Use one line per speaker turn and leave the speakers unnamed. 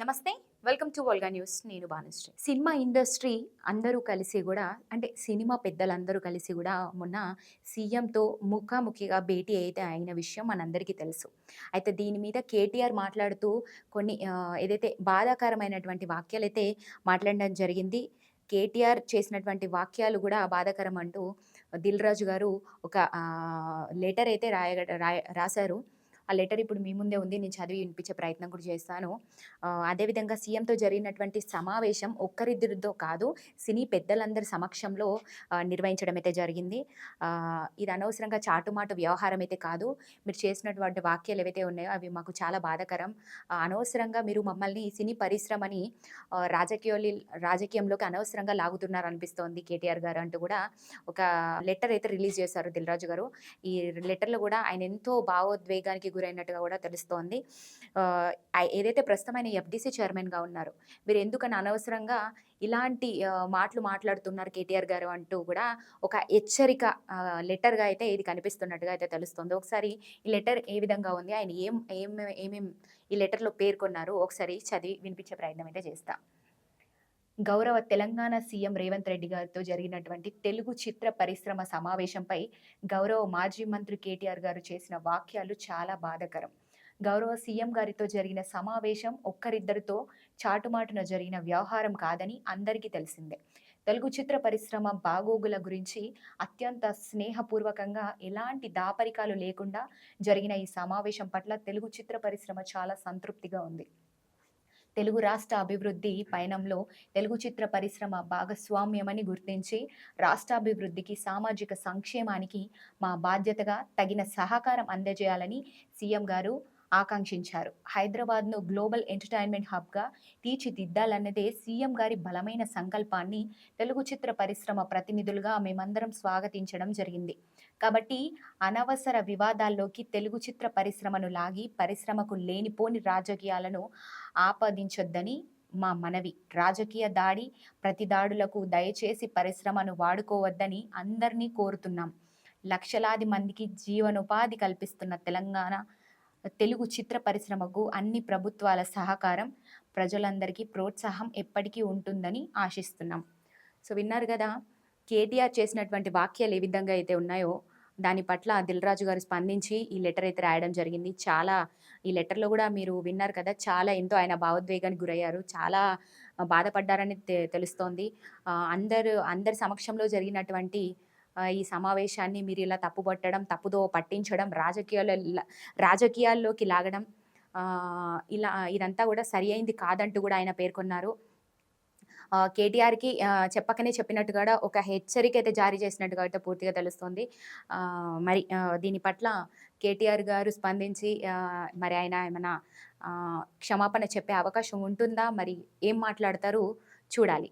నమస్తే. Welcome to Volga news. నేను Bhanusri. Cinema industry అందరూ కలిసి గూడా అంటే సినిమా పెద్దలందరూ కలిసి గూడా మొన్న సీఎంతో ముఖాముఖిగా భేటీ అయితే అయిన విషయం మనందరికీ తెలుసు. అయితే దీని మీద కేటీఆర్ మాట్లాడుతూ కొన్ని ఏదైతే బాధాకరమైనటువంటి వాక్యాలైతే మాట్లాడడం జరిగింది. కేటీఆర్ చేసినటువంటి వాక్యాలు గూడా బాధాకరం అంటూ దిల్ రాజు గారు ఒక లెటర్ అయితే రాసారు. ఆ లెటర్ ఇప్పుడు మీ ముందే ఉంది. నేను చదివి వినిపించే ప్రయత్నం కూడా చేస్తాను. అదేవిధంగా సీఎంతో జరిగినటువంటి సమావేశం ఒక్కరిద్దరితో కాదు, సినీ పెద్దలందరి సమక్షంలో నిర్వహించడం అయితే జరిగింది. ఇది అనవసరంగా చాటుమాటు వ్యవహారం అయితే కాదు. మీరు చేసినటువంటి వాక్యాలు ఏవైతే ఉన్నాయో అవి మాకు చాలా బాధాకరం. అనవసరంగా మీరు మమ్మల్ని సినీ పరిశ్రమని రాజకీయంలోకి అనవసరంగా లాగుతున్నారనిపిస్తోంది కేటీఆర్ గారు అంటూ కూడా ఒక లెటర్ అయితే రిలీజ్ చేశారు దిల్‌రాజు గారు. ఈ లెటర్‌లో కూడా ఆయన ఎంతో భావోద్వేగానికి గురైనట్టుగా కూడా తెలుస్తోంది. ఏదైతే ప్రస్తుతం ఆయన ఎఫ్‌డీసీ చైర్మన్‌గా ఉన్నారు. మీరు ఎందుకని అనవసరంగా ఇలాంటి మాటలు మాట్లాడుతున్నారు కేటీఆర్ గారు అంటూ కూడా ఒక హెచ్చరిక లెటర్‌గా అయితే ఇది కనిపిస్తున్నట్టుగా అయితే తెలుస్తుంది. ఒకసారి ఈ లెటర్ ఏ విధంగా ఉంది? ఆయన ఏమేం ఈ లెటర్‌లో పేర్కొన్నారు? ఒకసారి చదివి వినిపించే ప్రయత్నం అయితే చేస్తా. గౌరవ తెలంగాణ సీఎం రేవంత్ రెడ్డి గారితో జరిగినటువంటి తెలుగు చిత్ర పరిశ్రమ సమావేశంపై గౌరవ మాజీ మంత్రి కేటీఆర్ గారు చేసిన వాక్యాలు చాలా బాధాకరం. గౌరవ సీఎం గారితో జరిగిన సమావేశం ఒక్కరిద్దరితో చాటుమాటున జరిగిన వ్యవహారం కాదని అందరికీ తెలిసిందే. తెలుగు చిత్ర పరిశ్రమ బాగోగుల గురించి అత్యంత స్నేహపూర్వకంగా ఎలాంటి దాపరికాలు లేకుండా జరిగిన ఈ సమావేశం పట్ల తెలుగు చిత్ర పరిశ్రమ చాలా సంతృప్తిగా ఉంది. తెలుగు రాష్ట్ర అభివృద్ధి పయనంలో తెలుగు చిత్ర పరిశ్రమ భాగస్వామ్యమని గుర్తించి రాష్ట్రాభివృద్ధికి, సామాజిక సంక్షేమానికి మా బాధ్యతగా తగిన సహకారం అందజేయాలని సీఎం గారు ఆకాంక్షించారు. హైదరాబాద్ను గ్లోబల్ ఎంటర్టైన్మెంట్ హబ్గా తీర్చిదిద్దాలన్నదే సీఎం గారి బలమైన సంకల్పాన్ని తెలుగు చిత్ర పరిశ్రమ ప్రతినిధులుగా మేమందరం స్వాగతించడం జరిగింది. కాబట్టి అనవసర వివాదాల్లోకి తెలుగు చిత్ర పరిశ్రమను లాగి పరిశ్రమకు లేనిపోని రాజకీయాలను ఆపాదించొద్దని మా మనవి. రాజకీయ దాడి ప్రతిదాడులకు దయచేసి పరిశ్రమను వాడుకోవద్దని అందరినీ కోరుతున్నాం. లక్షలాది మందికి జీవనోపాధి కల్పిస్తున్న తెలంగాణ తెలుగు చిత్ర పరిశ్రమకు అన్ని ప్రభుత్వాల సహకారం, ప్రజలందరికీ ప్రోత్సాహం ఎప్పటికీ ఉంటుందని ఆశిస్తున్నాం. సో విన్నారు కదా, కేటీఆర్ చేసినటువంటి వాక్యాలు ఏ విధంగా అయితే ఉన్నాయో దాని పట్ల దిల్‌రాజు గారు స్పందించి ఈ లెటర్ అయితే రాయడం జరిగింది. ఈ లెటర్‌లో కూడా మీరు విన్నారు కదా, చాలా ఎంతో ఆయన భావోద్వేగానికి గురయ్యారు. చాలా బాధపడ్డారని తెలుస్తోంది. అందరి సమక్షంలో జరిగినటువంటి ఈ సమావేశాన్ని మీరు ఇలా తప్పుపట్టడం, తప్పుదోవ పట్టించడం, రాజకీయాల్లోకి లాగడం ఇదంతా కూడా సరి అయింది కాదంటూ కూడా ఆయన పేర్కొన్నారు. కేటీఆర్‌కి చెప్పకనే చెప్పినట్టు కూడా ఒక హెచ్చరిక అయితే జారీ చేసినట్టుగా అయితే పూర్తిగా తెలుస్తోంది. మరి దీని పట్ల కేటీఆర్ గారు స్పందించి మరి ఆయన ఏమైనా క్షమాపణ చెప్పే అవకాశం ఉంటుందా? మరి ఏం మాట్లాడతారు చూడాలి.